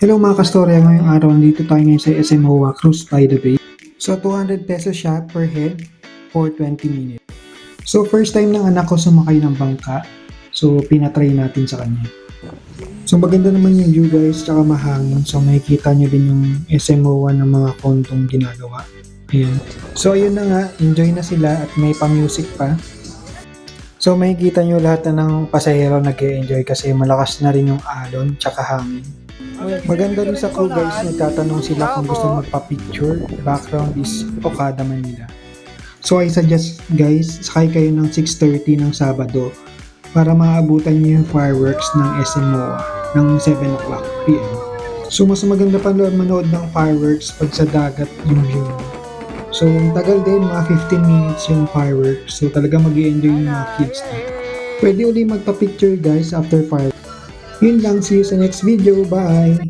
Hello mga kastorya, ngayong araw nandito tayo ngayon sa SM MOA Cruise by the Bay. So 200 pesos siya per head for 20 minutes. So first time ng anak ko sumakay ng bangka. So pinatry natin sa kanya. So maganda naman yung view guys, tsaka mahangin. So makikita nyo din yung SM MOA ng mga kontong ginagawa. Ayan. So ayun na nga, enjoy na sila at may pa-music pa. So makikita nyo lahat na ng pasahero nag-e-enjoy kasi malakas na rin yung alon tsaka hangin. Maganda rin sa crew guys, nagtatanong sila kung gusto magpa-picture. Background is Okada Manila. So I suggest guys, sakay kayo ng 6:30 ng Sabado para maabutan niyo yung fireworks ng SM MOA ng 7 o'clock PM. So mas maganda pa manood ng fireworks pag sa dagat yung view. So ang tagal din, mga 15 minutes yung fireworks. So talaga mag-i-enjoy yung mga kids na. Pwede uli magpa-picture guys after fireworks. Yun lang, see you sa next video. Bye!